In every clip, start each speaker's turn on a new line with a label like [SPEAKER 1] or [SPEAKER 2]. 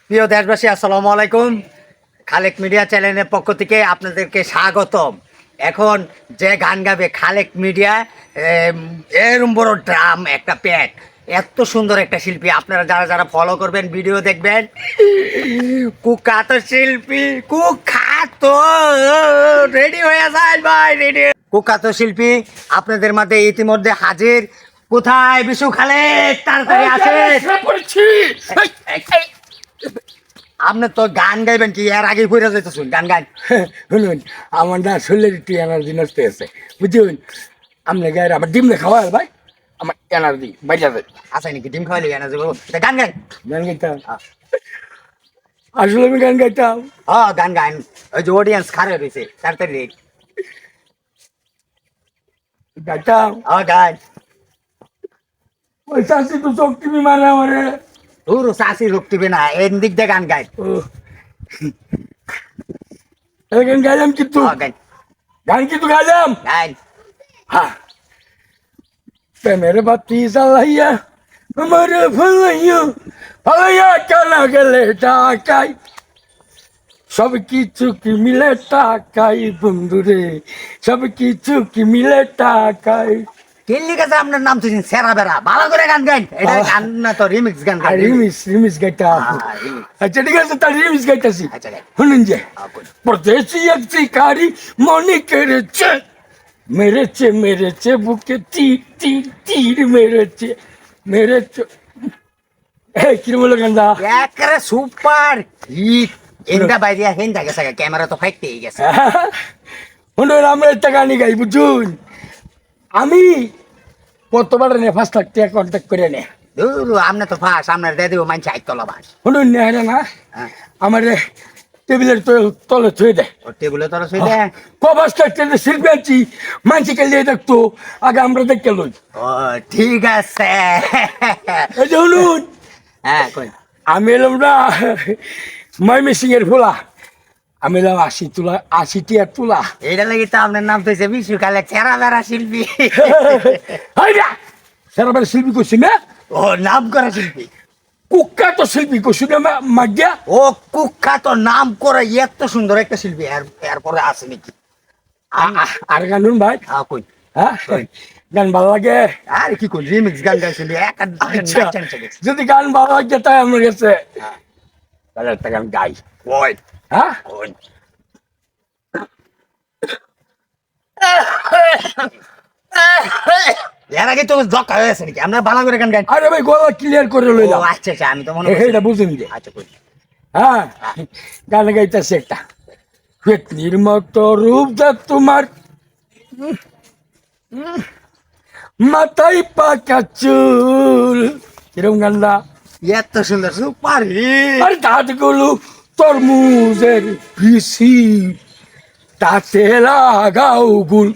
[SPEAKER 1] প্রিয় দেশবাসী, আসসালামু আলাইকুম। খালেক মিডিয়া চ্যানেলের পক্ষ থেকে আপনাদেরকে স্বাগতম। এখন যে গান গাবে খালেক মিডিয়া, এরম বড় ড্রাম, একটা প্যাক, এত সুন্দর একটা শিল্পী। আপনারা যারা যারা ফলো করবেন, ভিডিও দেখবেন, কুখ্যাত শিল্পী, কুখ্যাত, রেডি হয়ে যায় ভাই, রেডি। কুখ্যাত শিল্পী আপনাদের মাঝে ইতিমধ্যে হাজির। কোথায় বিশু খালেক? তাড়াতাড়ি আসে। আপনি তো গান গাইবেন কি? এর আগে ঘুরে যাইতেছুন, গান গান।
[SPEAKER 2] শুনুন, আমার না শরীরের একটু এনার্জি নষ্ট হয়েছে, বুঝুন। আপনি গায়ে আমার ডিম খাওয়া ভাই, আমার এনার্জি বাইরে যাবে।
[SPEAKER 1] আছে নাকি ডিম খাওয়াইলে না যাবো? গান গান।
[SPEAKER 2] গান গাইতাম, আসলে আমি গান গাইতাম।
[SPEAKER 1] গান গান। ওই যে অডিয়েন্স খারাপ হয়েছে, তাড়াতাড়ি
[SPEAKER 2] গাইতাম।
[SPEAKER 1] গান।
[SPEAKER 2] ওই চাষি তো চোখ টিভি মারে আমারে।
[SPEAKER 1] তোর চাষি রোগ টিবে না, এর দিক দিয়ে গান গাই।
[SPEAKER 2] গান গাইলাম কিন্তু,
[SPEAKER 1] গান
[SPEAKER 2] গান কিন্তু গাইলাম।
[SPEAKER 1] গান।
[SPEAKER 2] হ্যাঁ, প্রেমের বাতি জ্বালাইয়া আমার ফালাইয়া ফালাইয়া কেনা গেলে টাকাই, সব কিছু কি মিলে টাকাই বন্ধুরে, সব কিছু কি মিলে টাকাই।
[SPEAKER 1] কেল্লি কাছে আপনার নাম তুই সেরা বেড়া, ভালো করে গান গাইন। এটা গান না তো, রিমিক্স গান গাই।
[SPEAKER 2] রিমিক্স গাইতাম। আচ্ছা ঠিক আছে, তার রিমিক্স গাইতাছি।
[SPEAKER 1] আচ্ছা গাই।
[SPEAKER 2] শুনুন যে, পরদেশি এক শিকারি মনে করেছে, মেরেছে মেরেছে বুকে তীর তীর তীর মেরেছে মেরেছে। এই কিরম হলো গানটা?
[SPEAKER 1] একেবারে সুপার হিট। এন্ডা বাইরে হেন্ডা গেছে, ক্যামেরা তো ফাইটতেই গেছে।
[SPEAKER 2] শুনুন, আমরা একটা গানই গাই, বুঝুন। আমি কতবার নে 5 লাখ টাকা কন্ট্যাক্ট করে নে।
[SPEAKER 1] আপনি তো ফাঁস, আপনার দিয়ে দিব মানছি আইতলা বাস।
[SPEAKER 2] শুনুন না, না আমার টেবিলের তলে থুয়ে দেয়।
[SPEAKER 1] টেবিলে তোরা শুই দে।
[SPEAKER 2] কবাস কাটতে শিল্পী আছি, মানছি কালে দেখতো, আগে আমরা দেখতে লই।
[SPEAKER 1] ঠিক আছে।
[SPEAKER 2] এই যে শুনুন,
[SPEAKER 1] হ্যাঁ কই।
[SPEAKER 2] আমি এলাম না ময়মে সিং এর ফুলা, আমি এলাম 80 তুলা, 80 টিয়ার তুলা।
[SPEAKER 1] এইটা লাগি তো আপনার নাম তো বিশু খালেক, চেরা বেড়া শিল্পী।
[SPEAKER 2] সেরাবার শিল্পী করছি না,
[SPEAKER 1] ও নাম করা শিল্পী,
[SPEAKER 2] কুখ্যাত শিল্পী করছি না মাগিয়া।
[SPEAKER 1] ও কুখ্যাত নাম করে এত সুন্দর একটা শিল্পী, এরপরে আছে নাকি?
[SPEAKER 2] আর গান শুন ভাই।
[SPEAKER 1] কই।
[SPEAKER 2] হ্যাঁ, গান ভালো লাগে।
[SPEAKER 1] আর কি কই, রিমিক্স গান গাইছিলি
[SPEAKER 2] আচ্ছা, যদি গান ভালো লাগে তাই আমার কাছে, তাহলে একটা গান গাই।
[SPEAKER 1] কই।
[SPEAKER 2] হ্যাঁ,
[SPEAKER 1] কই। এর আগে তো জকা হয়েছে নাকি? আমরা ভালো করে গান গাই।
[SPEAKER 2] আরে ভাই গলা ক্লিয়ার করে লইলাম।
[SPEAKER 1] আচ্ছা আচ্ছা, আমি তো মনে
[SPEAKER 2] এটা বুঝুন যে।
[SPEAKER 1] আচ্ছা কই।
[SPEAKER 2] হ্যাঁ, গান গাইতেছে একটা। পেতনির মতো রূপ যা তোমার, মাথায় পাকা চুল। কিরম গানটা?
[SPEAKER 1] এত সুন্দর, সুপার হিট।
[SPEAKER 2] আর দাঁতগুলো তরমুজের পিসি, তাতে লাগাও গুল।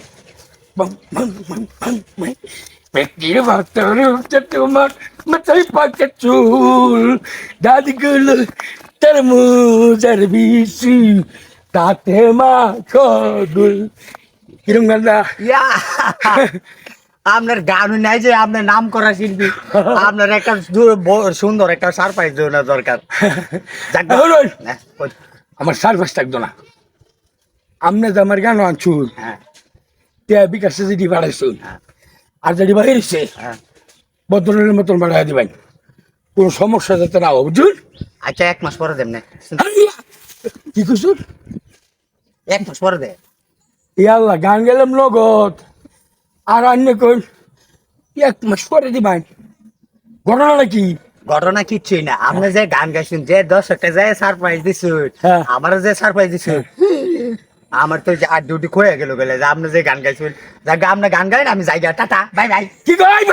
[SPEAKER 2] পেটনির মতো রূপ যা তোমার, মাথায় পাকা চুল, দাঁতগুলো তরমুজের পিসি, তাতে মাখো গুল। কিরম গানটা?
[SPEAKER 1] আপনার গান নাই যে আপনার নাম করা শিল্পী, আপনার একটা সুন্দর একটা সারপ্রাইজ দেওয়া দরকার।
[SPEAKER 2] আমার সার্ভাস থাকতো না, আপনি যে আমার গান আনছুন,
[SPEAKER 1] হ্যাঁ
[SPEAKER 2] বিকাশে যদি বাড়াইছুন, আর যদি বাড়িয়েছে বদলের মতন বাড়াই দিবেন, কোনো সমস্যা যাতে না হোক, বুঝুন।
[SPEAKER 1] আচ্ছা 1 মাস পরে দেন না?
[SPEAKER 2] কি করছুন?
[SPEAKER 1] 1 মাস পরে দে।
[SPEAKER 2] ইয়াল্লা গান গেলাম নগদ, আর অন্য কোন 1 মাস পরে দিবেন। ঘটনাটা কি?
[SPEAKER 1] ঘটনা কিচ্ছুই না, আপনি যে গান গাইছেন, যে দর্শকটা যে সারপ্রাইজ দিছুন, আমার যে সারপ্রাইজ দিছুন, আমার তো আর ডিউটি খয়ে গেল গেলে, যে আপনি যে গান গাইছেন, যা আপনি গান গাইন, আমি যাই, টাটা বাই বাই।
[SPEAKER 2] কি কই